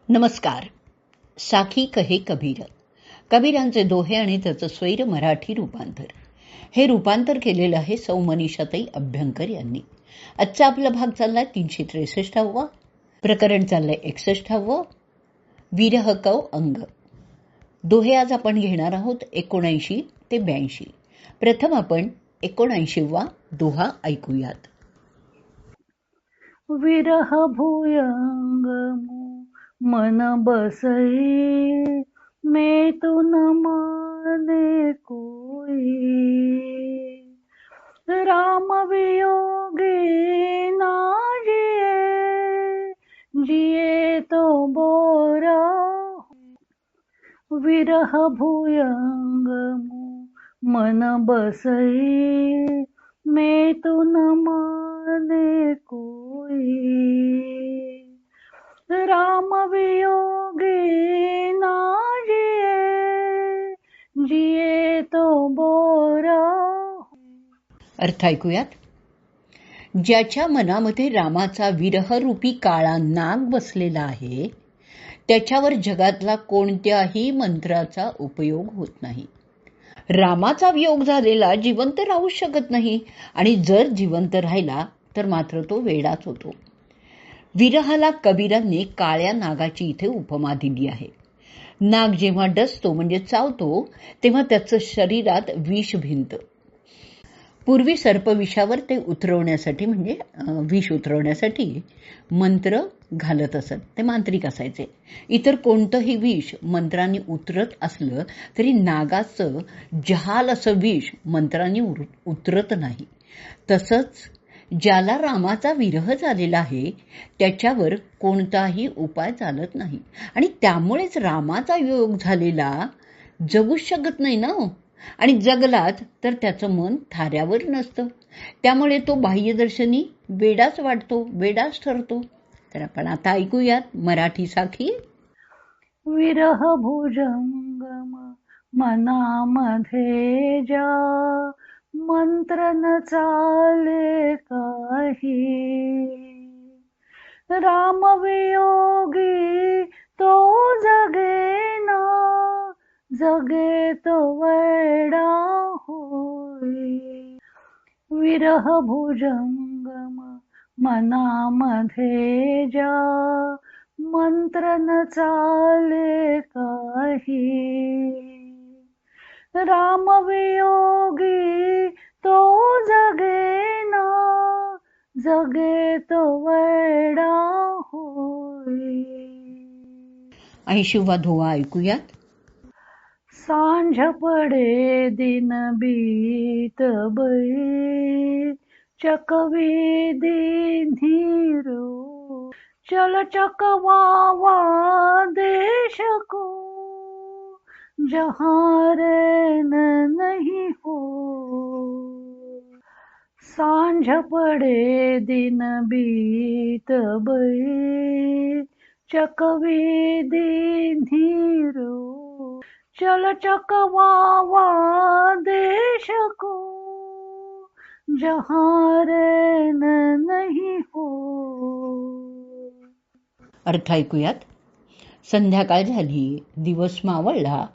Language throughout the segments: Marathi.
नमस्कार. साखी कहे कबीर. कबीरांचे दोहे आणि त्याचं स्वैर मराठी रूपांतर. हे रूपांतर केलेलं आहे सौ मनीषाताई अभ्यंकर यांनी. आजचा आपला भाग चाललाय 363वा. प्रकरण चाललंय 61वा. विरह कव अंग. दोहे आज आपण घेणार आहोत 79 ते 82. प्रथम आपण 79वा दोहा ऐकूयात. विरह भुयंग मन बसई, मैं तू न माने कोई. राम वियोगी ना जिए, जिए तो बोरा. विरह भुयंग मन बसई, मैं तू न माने कोई. राम वियोगी ना जिए, जिए तो बोरा. अर्थ ऐकूयात. ज्याच्या मनामध्ये रामाचा विरहरूपी काळा नाग बसलेला आहे त्याच्यावर जगातला कोणत्याही मंत्राचा उपयोग होत नाही. रामाचा वियोग झालेला जिवंत राहू शकत नाही आणि जर जिवंत राहिला तर मात्र तो वेडाच होतो. विरहाला कबीरांनी काळ्या नागाची इथे उपमा दिली आहे. नाग जेव्हा डसतो म्हणजे चावतो तेव्हा त्याचं शरीरात विष भिनतं. पूर्वी सर्पविषावर ते उतरवण्यासाठी म्हणजे विष उतरवण्यासाठी मंत्र घालत असत. ते मांत्रिक असायचे. इतर कोणतंही विष मंत्रांनी उतरत असलं तरी नागाचं जहाल असं विष मंत्रांनी उतरत नाही. तसंच ज्याला रामाचा विरह झालेला आहे त्याच्यावर कोणताही उपाय चालत नाही आणि त्यामुळेच रामाचा वियोग झालेला जगूच शकत नाही ना. आणि जगलात तर त्याचं मन थाऱ्यावर नसतं. त्यामुळे तो बाह्यदर्शनी वेडाच वाटतो, वेडाच ठरतो. तर आपण आता ऐकूयात मराठी साखी. विरह भुजंगम मनामध्ये जा, मंत्र न चाले काही. राम वियोगी तो जगेना, जगे तो वेडा होई. विरह भुजंगम मनामध्ये जा, मंत्र न चाले काही. राम वियोगी तो जगेना, जगे तो वेडा होई. 80वा दोहा ऐकूयात. सांझ पडे दिन बीत बई, चकवी दीन्ही रो. चल चकवावा देश को, जहाँ रैन नहीं हो. सांझ पडे दिन बीत बई, चकवी दीन्ही रो. चल चकवावा देश को, जहाँ रैन नहीं हो. अर्थ ऐकूयात. संध्याकाळ झाली, दिवस मावळला,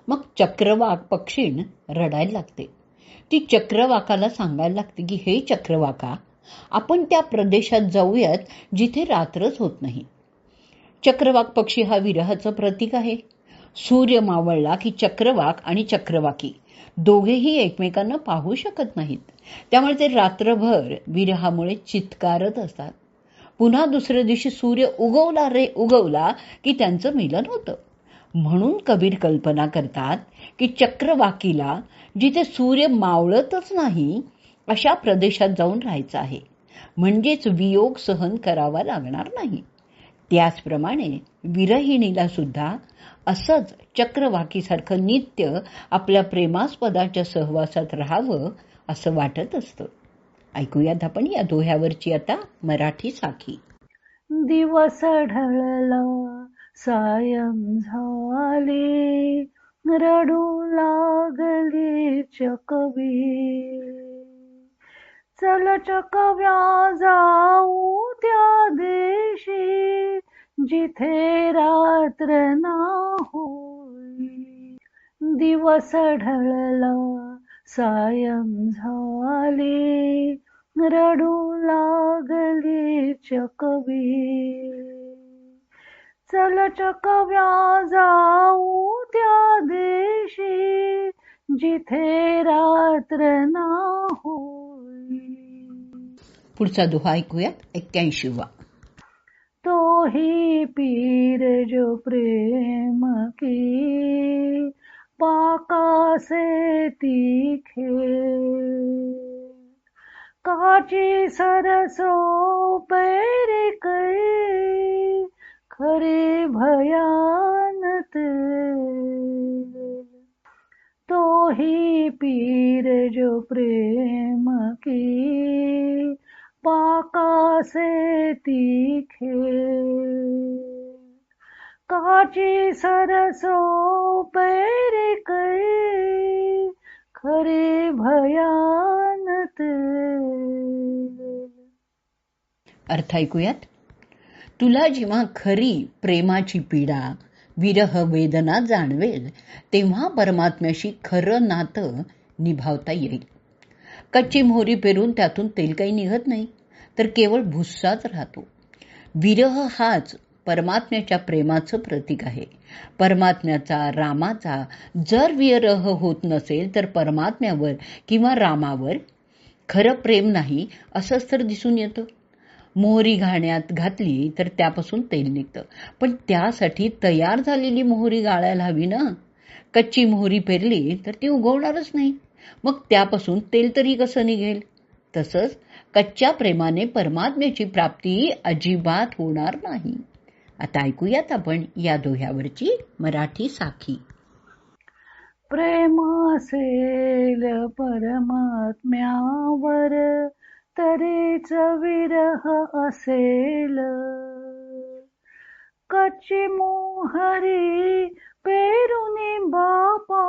मग चक्रवाक पक्षीण रडायला लागते. ती चक्रवाकाला सांगायला लागते की हे चक्रवाका, आपण त्या प्रदेशात जाऊयात जिथे रात्रच होत नाही. चक्रवाक पक्षी हा विरहाचं प्रतीक आहे. सूर्य मावळला की चक्रवाक आणि चक्रवाकी दोघेही एकमेकांना पाहू शकत नाहीत. त्यामुळे ते रात्रभर विरहामुळे चित्कारत असतात. पुन्हा दुसऱ्या दिवशी सूर्य उगवला रे उगवला की त्यांचं मिलन होतं. म्हणून कबीर कल्पना करतात की चक्रवाकीला जिथे सूर्य मावळतच नाही अशा प्रदेशात जाऊन राहायचं आहे, म्हणजेच वियोग सहन करावा लागणार नाही. त्याचप्रमाणे विरहिणीला सुद्धा असंच चक्रवाकीसारखं नित्य आपल्या प्रेमास्पदाच्या सहवासात राहावं असं वाटत असतं. ऐकूयात आपण या दोह्यावरची आता मराठी साखी. दिवस ढळला सायं झाली, रडू लागली चकवी. चल चकव्या जाऊ त्या देशी, जिथे रात्र ना होई. दिवस ढळला सायं झाले, रडू लागली चकवी. चल चकव्या जाऊ त्या देशी, जिथे रात्र ना होई. पुढचा दोहा ऐकूयात 81वा. तो ही पीर जो प्रेम की पाका से तीखे, काची सरसो पैर कई, खरे भयान तेल. तो ही पीर जो प्रेम की पाका से तीखे, काची सरसो पैर कई, खरे भयान तेल. अर्थ ऐकूयात. तुला जेव्हा खरी प्रेमाची पीडा, विरह वेदना जाणवेल, तेव्हा परमात्म्याशी खरं नातं निभावता येईल. कच्ची मोहरी पेरून त्यातून तेल काही निघत नाही, तर केवळ भुस्साच राहतो. विरह हाच परमात्म्याच्या प्रेमाचं प्रतीक आहे. परमात्म्याचा, रामाचा जर विरह होत नसेल तर परमात्म्यावर किंवा रामावर खरं प्रेम नाही असंच तर दिसून येतं. मोहरी घाण्यात घातली तर त्यापासून तेल निघतं, पण त्यासाठी तयार झालेली मोहरी गाळायला हवी ना. कच्ची मोहरी पेरली तर ती उगवणारच नाही, मग त्यापासून तेल तरी कसं निघेल. तसंच कच्च्या प्रेमाने परमात्म्याची प्राप्ती अजिबात होणार नाही. आता ऐकूयात आपण या दोह्यावरची मराठी साखी. प्रेम असेल परमात्म्यावर, तरीच विरह असेल. कच्ची मोहरी पेरुनी बापा,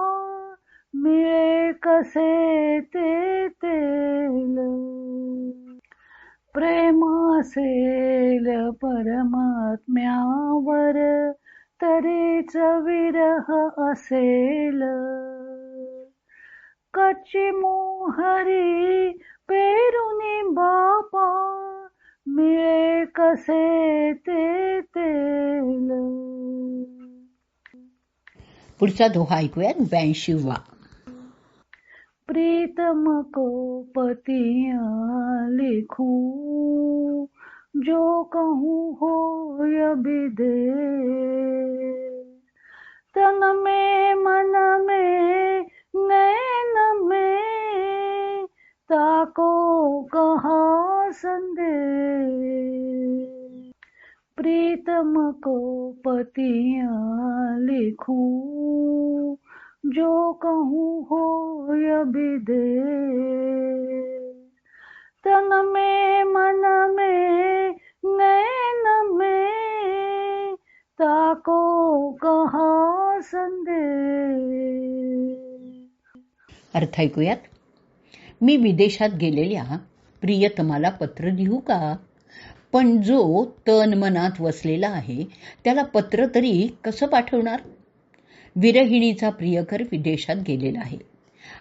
मिळे कसे ते तेल. प्रेम असेल परमात्म्यावर, तरीच विरह असेल. कच्ची मोहरी पेरुनी बापा, मिळे कसे ते तेल. पुढचा दोहा ऐकूयात 82वा. प्रीतम को पतिया लिखूं, जो कहूँ होय विदेश. तन में मन में नैन में, ताको कहा संदेश. प्रीतम को पतिया लिखूं, जो कहूँ होय विदेश. तन में मन में नैन में, ताको कहा संदेश. अर्थ ऐकूयात. मी विदेशात गेलेल्या प्रियतमाला पत्र लिहू का? पण जो तन मनात वसलेला आहे त्याला पत्र तरी कसं पाठवणार? विरहिणीचा प्रियकर विदेशात गेलेला आहे.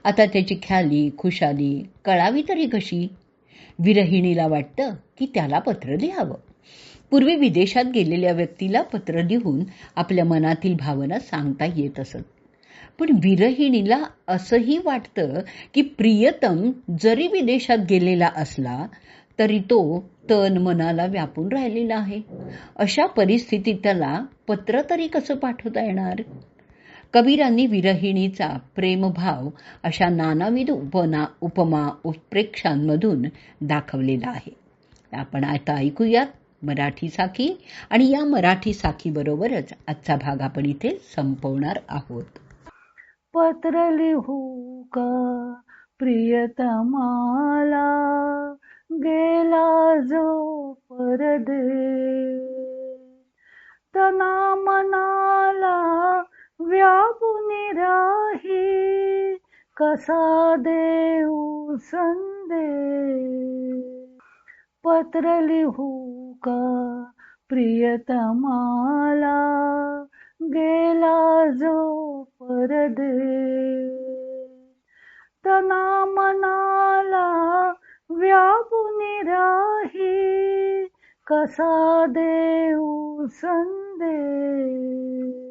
आता त्याची ख्याली खुशाली कळावी तरी कशी? विरहिणीला वाटतं की त्याला पत्र लिहावं. पूर्वी विदेशात गेलेल्या व्यक्तीला पत्र लिहून आपल्या मनातील भावना सांगता येत असत. पण विरहिणीला असंही वाटतं की प्रियतम जरी विदेशात गेलेला असला तरी तो तन मनाला व्यापून राहिलेला आहे. अशा परिस्थितीत त्याला पत्र तरी कसं पाठवता येणार? कबीरांनी विरहिणीचा प्रेमभाव अशा नानाविध उपमा उत्प्रेक्षांमधून दाखवलेला आहे. आपण आता ऐकूयात मराठी साखी, आणि या मराठी साखीबरोबरच आजचा भाग आपण इथे संपवणार आहोत. पत्र लिहू का प्रियतमाला, गेला जो परदेश. तना मनाला व्यापुनी राही, कसा देऊ संदेश. पत्र लिहू का प्रियतमाला गेला जो परदेश, तना मनाला व्यापुनी राही, कसा देऊ संदेश.